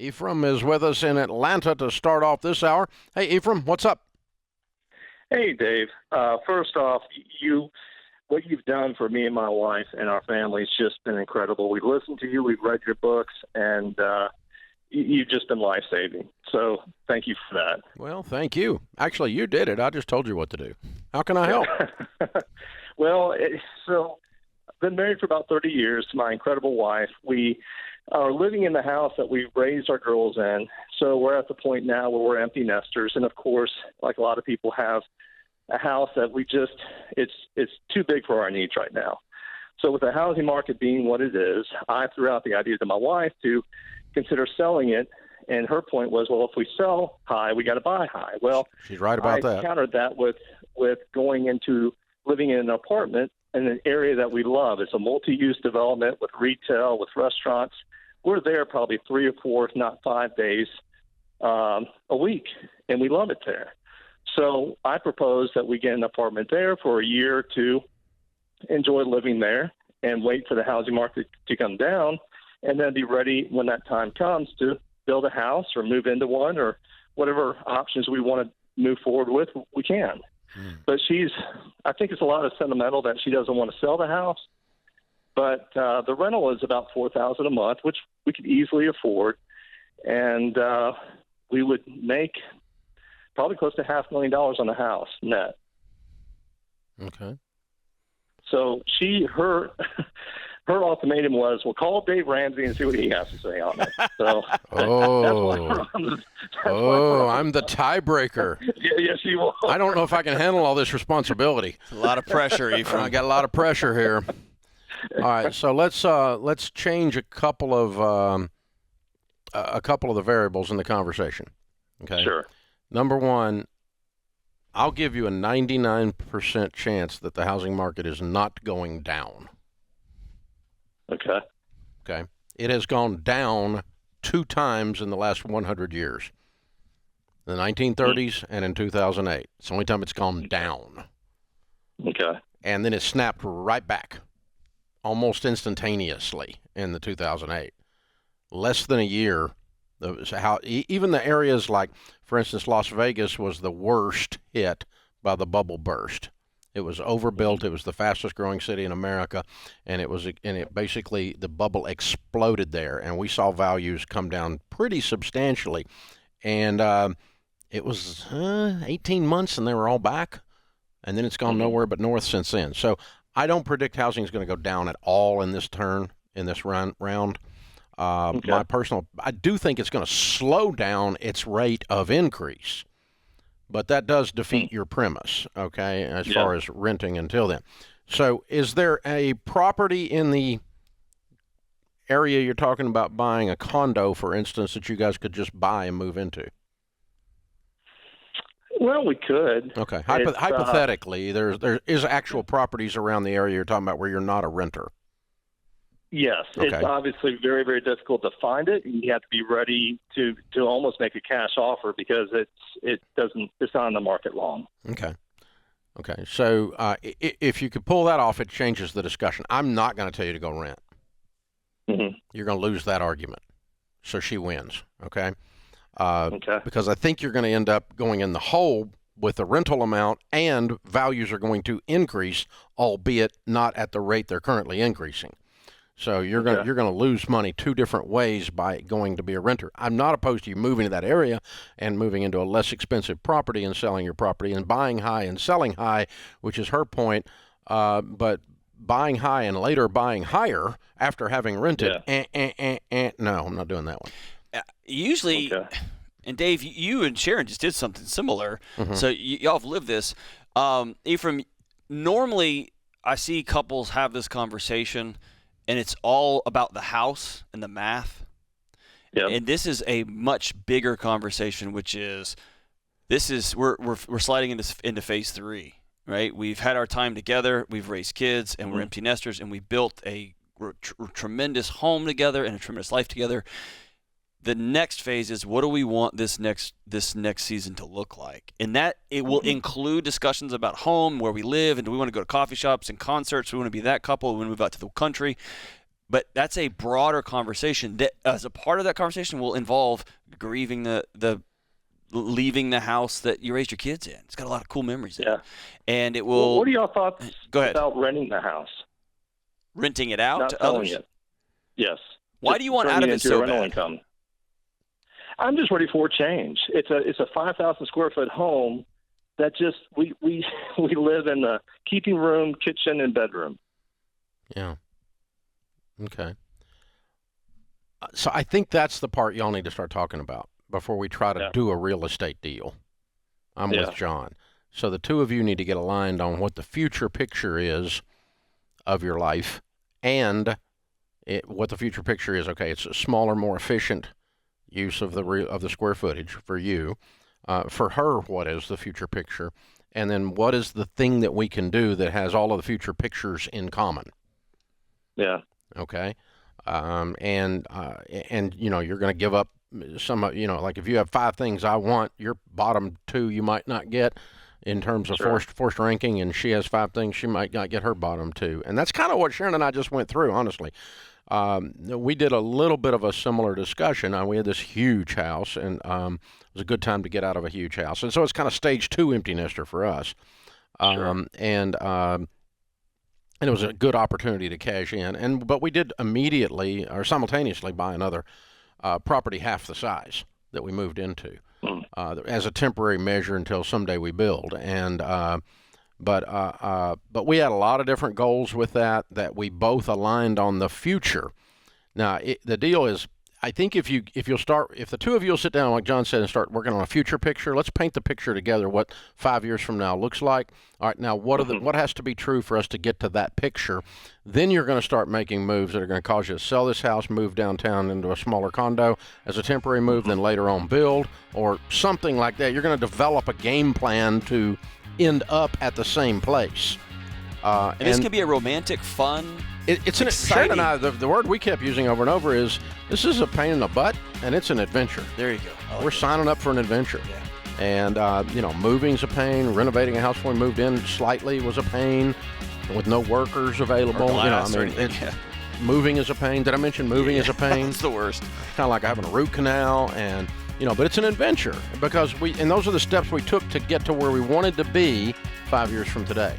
Ephraim is with us in Atlanta to start off this hour. Hey, Ephraim, what's up? Hey, Dave. First off, what you've done for me and my wife and our family has just been incredible. We've listened to you, we've read your books, and you've just been life-saving. So thank you for that. Well, thank you. Actually, you did it. I just told you what to do. How can I help? Well, so I've been married for about 30 years to my incredible wife. We are living in the house that we've raised our girls in. So we're at the point now where we're empty nesters. And, of course, like a lot of people have, a house that it's too big for our needs right now. So with the housing market being what it is, I threw out the idea to my wife to consider selling it. And her point was, well, if we sell high, we got to buy high. Well, she's right about that. I countered that with going into living in an apartment in an area that we love. It's a multi-use development with retail, with restaurants. We're there probably 3 or 4, if not 5 days a week, and we love it there. So I propose that we get an apartment there for a year or two, enjoy living there, and wait for the housing market to come down, and then be ready when that time comes to build a house or move into one or whatever options we want to move forward with, we can. But I think it's a lot of sentimental that she doesn't want to sell the house. But the rental is about $4,000 a month, which we could easily afford. And we would make probably close to $500,000 on the house net. Okay. So her ultimatum was, well, call Dave Ramsey and see what he has to say on it. So I'm the tiebreaker. Yes, you will. I don't know if I can handle all this responsibility. A lot of pressure, Ephraim. I got a lot of pressure here. All right, so let's change a couple of the variables in the conversation. Okay. Sure. Number one, I'll give you a 99% chance that the housing market is not going down. Okay. Okay. It has gone down 2 times in the last 100 years. In the 1930s and in 2008. It's the only time it's gone down. Okay. And then it snapped right back almost instantaneously in the 2008. Less than a year. Even the areas like, for instance, Las Vegas was the worst hit by the bubble burst. It was overbuilt. It was the fastest growing city in America, and it basically the bubble exploded there, and we saw values come down pretty substantially. And it was 18 months, and they were all back, and then it's gone nowhere but north since then. So I don't predict housing is going to go down at all in this round. Okay. I do think it's going to slow down its rate of increase. But that does defeat your premise, okay, as far as renting until then. So is there a property in the area you're talking about buying, a condo, for instance, that you guys could just buy and move into? Well, we could. Okay. Hypothetically, there is actual properties around the area you're talking about where you're not a renter. Yes, okay. It's obviously very, very difficult to find it, and you have to be ready to almost make a cash offer because it's not on the market long. Okay. So if you could pull that off, it changes the discussion. I'm not going to tell you to go rent. Mm-hmm. You're going to lose that argument, so she wins. Okay. Okay. Because I think you're going to end up going in the hole with the rental amount, and values are going to increase, albeit not at the rate they're currently increasing. So you're going to lose money 2 different ways by going to be a renter. I'm not opposed to you moving to that area and moving into a less expensive property and selling your property and buying high and selling high, which is her point. But buying high and later buying higher after having rented, no, I'm not doing that one. Usually, and Dave, you and Sharon just did something similar. Mm-hmm. So y'all have lived this. Ephraim, normally I see couples have this conversation, and it's all about the house and the math. Yep. And this is a much bigger conversation, which is we're sliding into phase 3, right? We've had our time together, we've raised kids, and we're empty nesters, and we built a tremendous home together and a tremendous life together. The next phase is, what do we want this next season to look like? And that it will include discussions about home, where we live, and do we want to go to coffee shops and concerts? Do we want to be that couple? Do we want to move out to the country? But that's a broader conversation that, as a part of that conversation, will involve grieving the leaving the house that you raised your kids in. It's got a lot of cool memories in it. And it will. What are your thoughts Go ahead. about renting the house? Renting it out Not to selling others? it. Yes. Why do you want out of it so rental bad? income. I'm just ready for a change. It's a 5,000 square foot home that just we live in the keeping room, kitchen, and bedroom. Yeah. Okay. So I think that's the part y'all need to start talking about before we try to do a real estate deal. I'm with John. So the two of you need to get aligned on what the future picture is of your life and what the future picture is. Okay, it's a smaller, more efficient use of the square footage for you. For her, what is the future picture? And then what is the thing that we can do that has all of the future pictures in common? Yeah. Okay. And you know, you're going to give up some, you know, like if you have 5 things I want, your bottom 2 you might not get in terms of forced ranking, and she has 5 things, she might not get her bottom 2. And that's kind of what Sharon and I just went through, honestly. We did a little bit of a similar discussion. We had this huge house, and it was a good time to get out of a huge house. And so it's kind of stage 2 empty nester for us. And it was a good opportunity to cash in. But we did immediately or simultaneously buy another property half the size that we moved into as a temporary measure until someday we build. But we had a lot of different goals with that we both aligned on the future. Now, the deal is, I think if the two of you will sit down, like John said, and start working on a future picture, let's paint the picture together, what 5 years from now looks like. All right, now what has to be true for us to get to that picture? Then you're going to start making moves that are going to cause you to sell this house, move downtown into a smaller condo as a temporary move, then later on build, or something like that. You're going to develop a game plan to end up at the same place. And this can be a romantic, fun, it's an Sharon and I, the word we kept using over and over is, this is a pain in the butt, and it's an adventure. There you go. We're signing up for an adventure. Yeah. And, you know, moving's a pain. Renovating a house when we moved in slightly was a pain with no workers available. Moving is a pain. Did I mention moving is a pain? It's the worst. Kind of like having a root canal, and, you know, but it's an adventure because and those are the steps we took to get to where we wanted to be 5 years from today.